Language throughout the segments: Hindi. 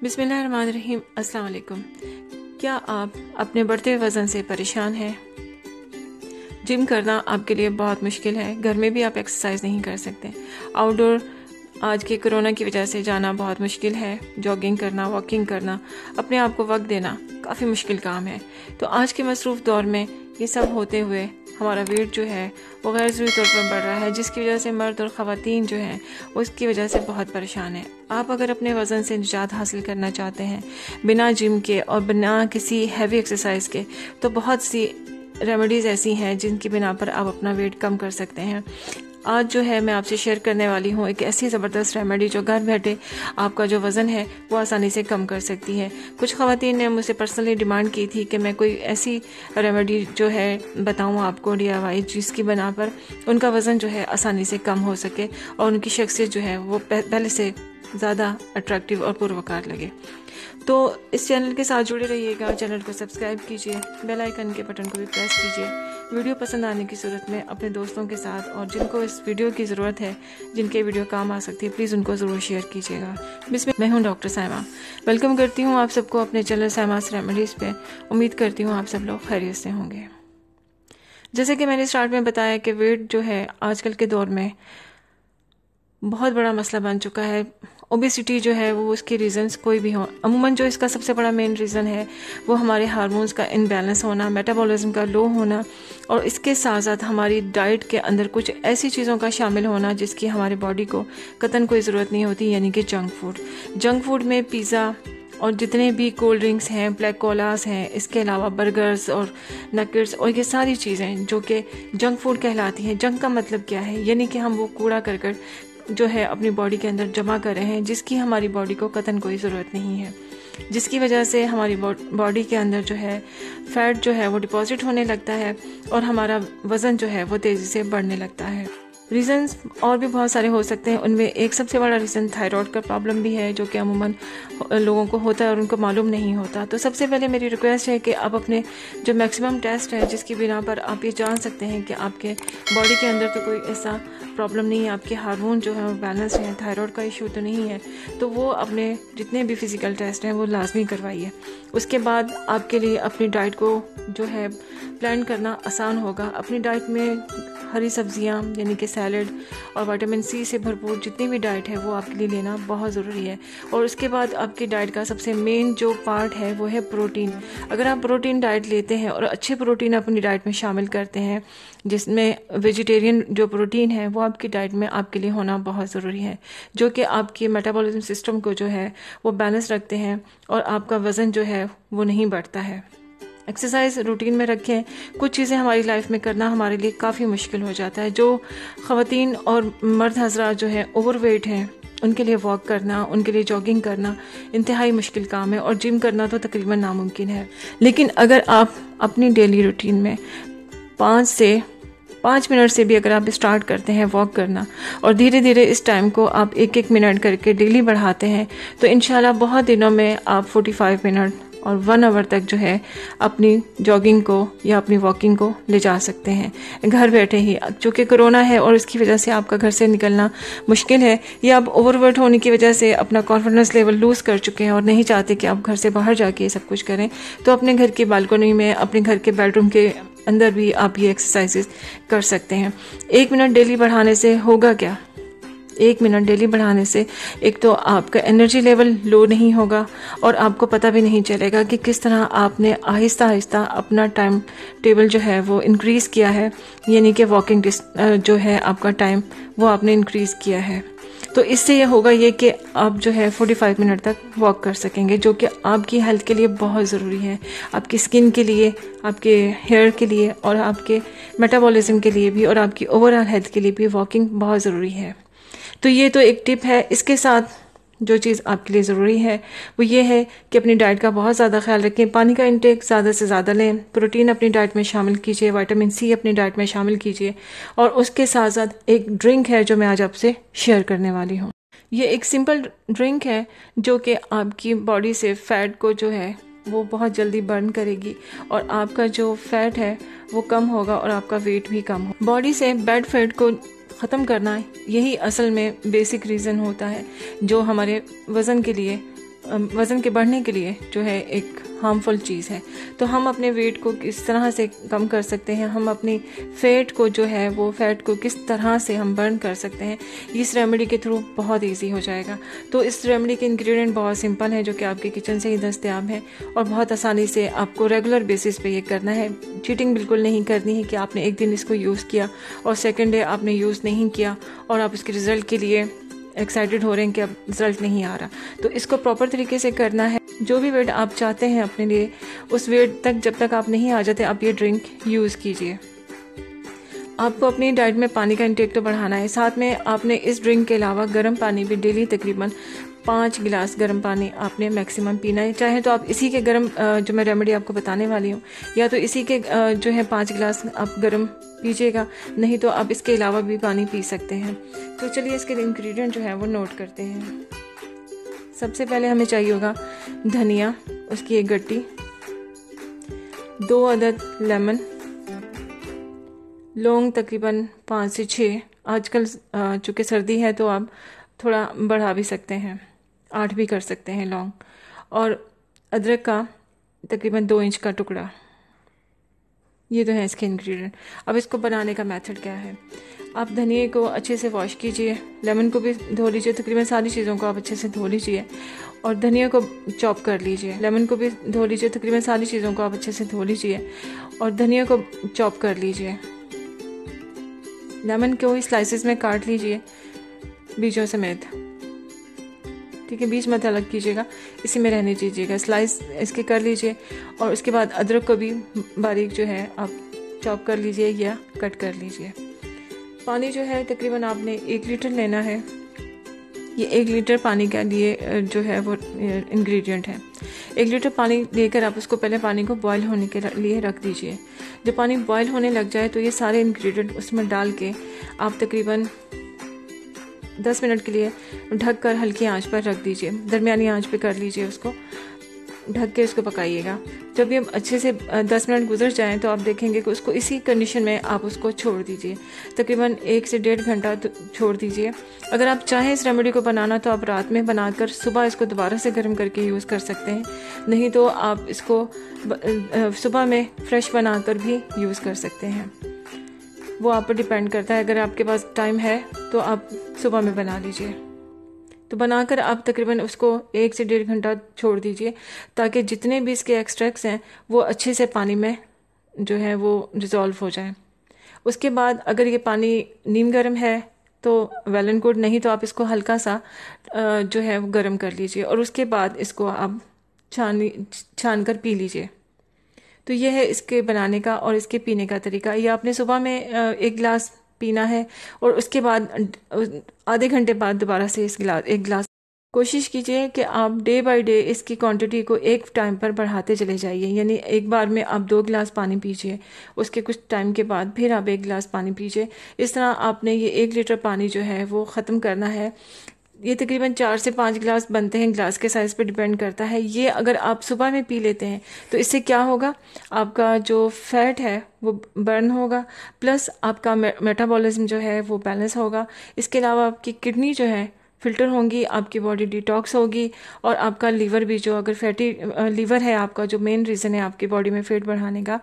बिस्मिल्लाहिर्रहमानिर्रहीम। अस्सलाम वालेकुम। क्या आप अपने बढ़ते हुए वज़न से परेशान हैं? जिम करना आपके लिए बहुत मुश्किल है, घर में भी आप एक्सरसाइज नहीं कर सकते। आउटडोर आज के कोरोना की वजह से जाना बहुत मुश्किल है। जॉगिंग करना, वॉकिंग करना, अपने आप को वक्त देना काफ़ी मुश्किल काम है। तो आज के मसरूफ़ दौर में ये सब होते हुए हमारा वेट जो है वो गैर ज़रूरी तौर पर बढ़ रहा है, जिसकी वजह से मर्द और ख़वातीन जो हैं वो इसकी वजह से बहुत परेशान हैं। आप अगर अपने वज़न से निजात हासिल करना चाहते हैं बिना जिम के और बिना किसी हैवी एक्सरसाइज के, तो बहुत सी रेमेडीज़ ऐसी हैं जिनकी बिना पर आप अपना वेट कम कर सकते हैं। आज जो है मैं आपसे शेयर करने वाली हूँ एक ऐसी ज़बरदस्त रेमेडी जो घर बैठे आपका जो वज़न है वो आसानी से कम कर सकती है। कुछ ख़वातीन ने मुझसे पर्सनली डिमांड की थी कि मैं कोई ऐसी रेमेडी जो है बताऊँ आपको DIY, जिसकी बना पर उनका वज़न जो है आसानी से कम हो सके और उनकी शख्सियत जो है वो पहले से ज़्यादा अट्रैक्टिव और पुरवकार लगे। तो इस चैनल के साथ जुड़े रहिएगा, चैनल को सब्सक्राइब कीजिए, बेल आइकन के बटन को भी प्रेस कीजिए। वीडियो पसंद आने की सूरत में अपने दोस्तों के साथ और जिनको इस वीडियो की ज़रूरत है, जिनके वीडियो काम आ सकती है, प्लीज़ उनको ज़रूर शेयर कीजिएगा। मैं हूँ डॉक्टर साइमा। वेलकम करती हूँ आप सबको अपने चैनल साइमास रेमेडीज़ पे। उम्मीद करती हूँ आप सब लोग खैरियत से होंगे। जैसे कि मैंने स्टार्ट में बताया कि वेट जो है आजकल के दौर में बहुत बड़ा मसला बन चुका है। ओबेसिटी जो है वो उसके रीज़न्स कोई भी हो, अमूमन जो इसका सबसे बड़ा मेन रीज़न है वो हमारे हार्मोन्स का इनबैलेंस होना, मेटाबॉलिज्म का लो होना और इसके साथ साथ हमारी डाइट के अंदर कुछ ऐसी चीज़ों का शामिल होना जिसकी हमारे बॉडी को कतन कोई ज़रूरत नहीं होती, यानी कि जंक फूड में पिज़्ज़ा और जितने भी कोल्ड ड्रिंक्स हैं, ब्लैक कोलास हैं, इसके अलावा बर्गर्स और नगेट्स और ये सारी चीज़ें जो कि जंक फूड कहलाती हैं। जंक का मतलब क्या है? यानी कि हम वो कूड़ा करकट जो है अपनी बॉडी के अंदर जमा कर रहे हैं, जिसकी हमारी बॉडी को कतन कोई ज़रूरत नहीं है, जिसकी वजह से हमारी बॉडी के अंदर जो है फैट जो है वो डिपॉजिट होने लगता है और हमारा वज़न जो है वो तेज़ी से बढ़ने लगता है। रीज़न्स और भी बहुत सारे हो सकते हैं, उनमें एक सबसे बड़ा रीज़न थायराइड का प्रॉब्लम भी है, जो कि अमूमन लोगों को होता है और उनको मालूम नहीं होता। तो सबसे पहले मेरी रिक्वेस्ट है कि आप अपने जो मैक्सिमम टेस्ट है, जिसकी बिना पर आप ये जान सकते हैं कि आपके बॉडी के अंदर तो कोई ऐसा प्रॉब्लम नहीं है, आपके हार्मोन जो है वो बैलेंस है, थायराइड का इशू तो नहीं है, तो वो अपने जितने भी फिज़िकल टेस्ट हैं वो लाजमी करवाइए। उसके बाद आपके लिए अपनी डाइट को जो है प्लान करना आसान होगा। अपनी डाइट में हरी सब्जियां यानी कि सैलड और विटामिन C से भरपूर जितनी भी डाइट है वो आपके लिए लेना बहुत ज़रूरी है। और उसके बाद आपकी डाइट का सबसे मेन जो पार्ट है वो है प्रोटीन। अगर आप प्रोटीन डाइट लेते हैं और अच्छे प्रोटीन अपनी डाइट में शामिल करते हैं, जिसमें वेजिटेरियन जो प्रोटीन है वो आपकी डाइट में आपके लिए होना बहुत ज़रूरी है, जो कि आपके मेटाबॉलिज्म सिस्टम को जो है वो बैलेंस रखते हैं और आपका वज़न जो है वो नहीं बढ़ता है। एक्सरसाइज रूटीन में रखें। कुछ चीज़ें हमारी लाइफ में करना हमारे लिए काफ़ी मुश्किल हो जाता है। जो ख़वातीन और मर्द हज़रात जो है ओवरवेट हैं, उनके लिए वॉक करना, उनके लिए जॉगिंग करना इंतहाई मुश्किल काम है और जिम करना तो तकरीबन नामुमकिन है। लेकिन अगर आप अपनी डेली रूटीन में 5 मिनट से भी अगर आप स्टार्ट करते हैं वॉक करना और धीरे धीरे इस टाइम को आप 1-1 मिनट करके डेली बढ़ाते हैं, तो इंशाल्लाह बहुत दिनों में आप 45 मिनट और 1 आवर तक जो है अपनी जॉगिंग को या अपनी वॉकिंग को ले जा सकते हैं घर बैठे ही। चूँकि कोरोना है और इसकी वजह से आपका घर से निकलना मुश्किल है, या आप ओवरवेट होने की वजह से अपना कॉन्फिडेंस लेवल लूज़ कर चुके हैं और नहीं चाहते कि आप घर से बाहर जाके ये सब कुछ करें, तो अपने घर की बालकनी में, अपने घर के बेडरूम के अंदर भी आप ये एक्सरसाइजेस कर सकते हैं। 1 मिनट डेली बढ़ाने से होगा क्या? 1 मिनट डेली बढ़ाने से एक तो आपका एनर्जी लेवल लो नहीं होगा और आपको पता भी नहीं चलेगा कि किस तरह आपने आहिस्ता आहिस्ता अपना टाइम टेबल जो है वो इंक्रीज़ किया है, यानी कि वॉकिंग जो है आपका टाइम वो आपने इंक्रीज़ किया है। तो इससे ये होगा ये कि आप जो है 45 मिनट तक वॉक कर सकेंगे, जो कि आपकी हेल्थ के लिए बहुत ज़रूरी है, आपकी स्किन के लिए, आपके हेयर के लिए और आपके मेटाबॉलिज्म के लिए भी और आपकी ओवरऑल हेल्थ के लिए भी वॉकिंग बहुत ज़रूरी है। तो ये तो एक टिप है। इसके साथ जो चीज़ आपके लिए ज़रूरी है वो ये है कि अपनी डाइट का बहुत ज़्यादा ख्याल रखें। पानी का इंटेक ज़्यादा से ज़्यादा लें, प्रोटीन अपनी डाइट में शामिल कीजिए, विटामिन C अपनी डाइट में शामिल कीजिए और उसके साथ साथ एक ड्रिंक है जो मैं आज आपसे शेयर करने वाली हूँ। ये एक सिंपल ड्रिंक है जो कि आपकी बॉडी से फ़ैट को जो है वो बहुत जल्दी बर्न करेगी और आपका जो फ़ैट है वो कम होगा और आपका वेट भी कम होगा। बॉडी से बैड फैट को ख़त्म करना यही असल में बेसिक रीज़न होता है जो हमारे वज़न के लिए वज़न के बढ़ने के लिए जो है एक हार्मफुल चीज़ है। तो हम अपने वेट को किस तरह से कम कर सकते हैं, हम अपनी फैट को जो है वो फैट को किस तरह से हम बर्न कर सकते हैं, इस रेमेडी के थ्रू बहुत इजी हो जाएगा। तो इस रेमेडी के इंग्रेडिएंट बहुत सिंपल हैं जो कि आपके किचन से ही दस्तयाब हैं और बहुत आसानी से आपको रेगुलर बेसिस पे ये करना है। चीटिंग बिल्कुल नहीं करनी है कि आपने एक दिन इसको यूज़ किया और सेकेंड डे आपने यूज़ नहीं किया और आप इसके रिज़ल्ट के लिए एक्साइटेड हो रहे हैं कि अब रिजल्ट नहीं आ रहा। तो इसको प्रॉपर तरीके से करना है। जो भी वेट आप चाहते हैं अपने लिए, उस वेट तक जब तक आप नहीं आ जाते आप ये ड्रिंक यूज़ कीजिए। आपको अपनी डाइट में पानी का इंटेक तो बढ़ाना है, साथ में आपने इस ड्रिंक के अलावा गर्म पानी भी डेली तकरीबन 5 गिलास गर्म पानी आपने मैक्सिमम पीना है। चाहे तो आप इसी के गर्म जो मैं रेमेडी आपको बताने वाली हूँ, या तो इसी के जो है 5 गिलास आप गर्म पीजिएगा, नहीं तो आप इसके अलावा भी पानी पी सकते हैं। तो चलिए इसके इंग्रेडिएंट जो है वो नोट करते हैं। सबसे पहले हमें चाहिए होगा धनिया, उसकी एक गट्टी, 2 अदद लेमन, लौंग तकरीबन 5 से 6। आजकल चूँकि सर्दी है तो आप थोड़ा बढ़ा भी सकते हैं, 8 भी कर सकते हैं लौंग, और अदरक का तकरीबन 2 इंच का टुकड़ा। ये तो है इसके इंग्रेडिएंट। अब इसको बनाने का मेथड क्या है, आप धनिए को अच्छे से वॉश कीजिए, लेमन को भी धो लीजिए, तकरीबन सारी चीज़ों को आप अच्छे से धो लीजिए और धनिया को चॉप कर लीजिए, लेमन को भी धो लीजिए, तकरीबन सारी चीज़ों को आप अच्छे से धो लीजिए और धनिया को चॉप कर लीजिए। लेमन को ही स्लाइसेस में काट लीजिए बीजों समेत, ठीक है, बीज मत अलग कीजिएगा, इसी में रहने दीजिएगा, स्लाइस इसके कर लीजिए। और उसके बाद अदरक को भी बारीक जो है आप चॉप कर लीजिए या कट कर लीजिए। पानी जो है तकरीबन आपने 1 लीटर लेना है। ये 1 लीटर पानी के लिए जो है वो इंग्रेडिएंट है। 1 लीटर पानी लेकर आप उसको पहले पानी को बॉयल होने के लिए रख दीजिए। जब पानी बॉयल होने लग जाए तो ये सारे इंग्रेडिएंट उसमें डाल के आप तकरीबन 10 मिनट के लिए ढक कर हल्की आंच पर रख दीजिए, दरमियानी आंच पे कर लीजिए, उसको ढक के उसको पकाइएगा। जब ये अच्छे से 10 मिनट गुजर जाएं तो आप देखेंगे कि उसको इसी कंडीशन में आप उसको छोड़ दीजिए, तकरीबन 1 से 1.5 घंटा छोड़ दीजिए। अगर आप चाहें इस रेमेडी को बनाना तो आप रात में बनाकर सुबह इसको दोबारा से गर्म करके यूज़ कर सकते हैं, नहीं तो आप इसको सुबह में फ्रेश बनाकर भी यूज़ कर सकते हैं। वो आप पर डिपेंड करता है, अगर आपके पास टाइम है तो आप सुबह में बना लीजिए। तो बनाकर आप तकरीबन उसको 1 से 1.5 घंटा छोड़ दीजिए ताकि जितने भी इसके एक्सट्रैक्ट्स हैं वो अच्छे से पानी में जो है वो डिज़ोल्व हो जाए। उसके बाद अगर ये पानी नीम गर्म है तो वेल एंड गुड, नहीं तो आप इसको हल्का सा जो है वो गर्म कर लीजिए और उसके बाद इसको आप छान कर पी लीजिए। तो ये है इसके बनाने का और इसके पीने का तरीका। ये आपने सुबह में 1 गिलास पीना है और उसके बाद आधे घंटे बाद दोबारा से 1 गिलास। कोशिश कीजिए कि आप डे बाय डे इसकी क्वांटिटी को एक टाइम पर बढ़ाते चले जाइए, यानी एक बार में आप 2 गिलास पानी पीजिए, उसके कुछ टाइम के बाद फिर आप 1 गिलास पानी पीजिए। इस तरह आपने ये 1 लीटर पानी जो है वो ख़त्म करना है। ये तकरीबन 4 से 5 गिलास बनते हैं, गिलास के साइज़ पे डिपेंड करता है। ये अगर आप सुबह में पी लेते हैं तो इससे क्या होगा, आपका जो फैट है वो बर्न होगा, प्लस आपका मेटाबॉलिज्म जो है वो बैलेंस होगा। इसके अलावा आपकी किडनी जो है फिल्टर होंगी, आपकी बॉडी डिटॉक्स होगी और आपका लीवर भी, जो अगर फैटी लीवर है आपका, जो मेन रीज़न है आपकी बॉडी में फैट बढ़ाने का,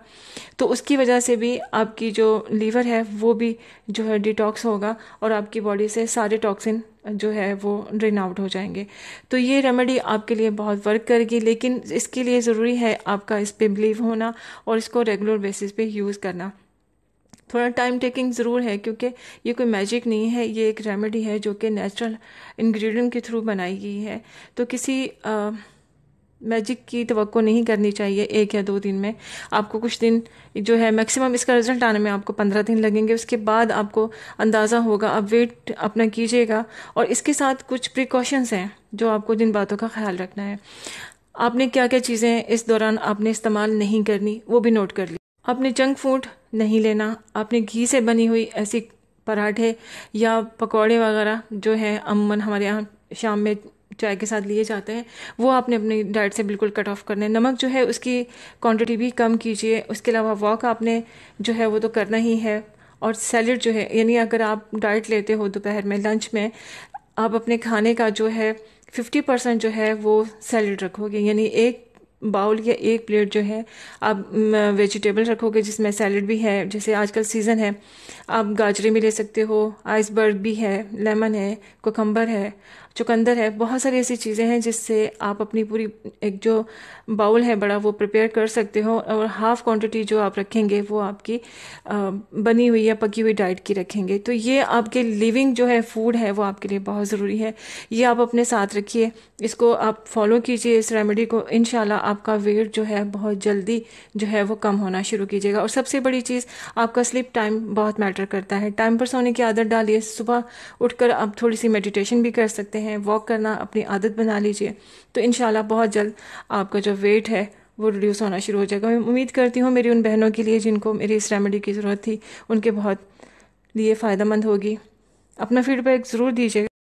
तो उसकी वजह से भी आपकी जो लीवर है वो भी जो है डिटॉक्स होगा और आपकी बॉडी से सारे टॉक्सिन जो है वो ड्रेन आउट हो जाएंगे। तो ये रेमेडी आपके लिए बहुत वर्क करेगी, लेकिन इसके लिए ज़रूरी है आपका इस पे बिलीव होना और इसको रेगुलर बेसिस पे यूज़ करना। थोड़ा टाइम टेकिंग ज़रूर है क्योंकि ये कोई मैजिक नहीं है, ये एक रेमेडी है जो कि नेचुरल इंग्रेडिएंट के थ्रू बनाई गई है। तो किसी मैजिक की तवक्को नहीं करनी चाहिए 1 या 2 दिन में। आपको कुछ दिन जो है मैक्सिमम इसका रिजल्ट आने में आपको 15 दिन लगेंगे, उसके बाद आपको अंदाज़ा होगा। आप वेट अपना कीजिएगा और इसके साथ कुछ प्रिकॉशंस हैं जो आपको जिन बातों का ख्याल रखना है। आपने क्या क्या चीज़ें इस दौरान आपने इस्तेमाल नहीं करनी वो भी नोट कर ली। आपने जंक फूड नहीं लेना, आपने घी से बनी हुई ऐसी पराठे या पकौड़े वगैरह जो है अमूमन हमारे यहाँ शाम में चाय के साथ लिए जाते हैं, वो आपने अपनी डाइट से बिल्कुल कट ऑफ करना है। नमक जो है उसकी क्वांटिटी भी कम कीजिए। उसके अलावा वॉक आपने जो है वो तो करना ही है। और सैलेड जो है, यानी अगर आप डाइट लेते हो दोपहर में लंच में, आप अपने खाने का जो है 50% जो है वो सैलड रखोगे, यानी एक बाउल या एक प्लेट जो है आप वेजिटेबल रखोगे जिसमें सैलड भी है, जैसे आजकल सीज़न है, आप गाजरे भी ले सकते हो, आइसबर्ग भी है, लेमन है, कोकम्बर है, चुकंदर है, बहुत सारी ऐसी चीज़ें हैं जिससे आप अपनी पूरी एक जो बाउल है बड़ा वो प्रिपेयर कर सकते हो, और हाफ क्वांटिटी जो आप रखेंगे वो आपकी बनी हुई या पकी हुई डाइट की रखेंगे। तो ये आपके लिविंग जो है फूड है वो आपके लिए बहुत ज़रूरी है, ये आप अपने साथ रखिए, इसको आप फॉलो कीजिए इस रेमेडी को, इंशाल्लाह आपका वेट जो है बहुत जल्दी जो है वो कम होना शुरू कीजिएगा। और सबसे बड़ी चीज़, आपका स्लीप टाइम बहुत मैटर करता है, टाइम पर सोने की आदत डालिए, सुबह उठकर आप थोड़ी सी मेडिटेशन भी कर सकते हैं, वॉक करना अपनी आदत बना लीजिए, तो इंशाल्लाह बहुत जल्द आपका जो वेट है वो रिड्यूस होना शुरू हो जाएगा। मैं उम्मीद करती हूँ मेरी उन बहनों के लिए जिनको मेरी इस रेमेडी की ज़रूरत थी, उनके बहुत लिए फ़ायदेमंद होगी। अपना फीडबैक ज़रूर दीजिएगा।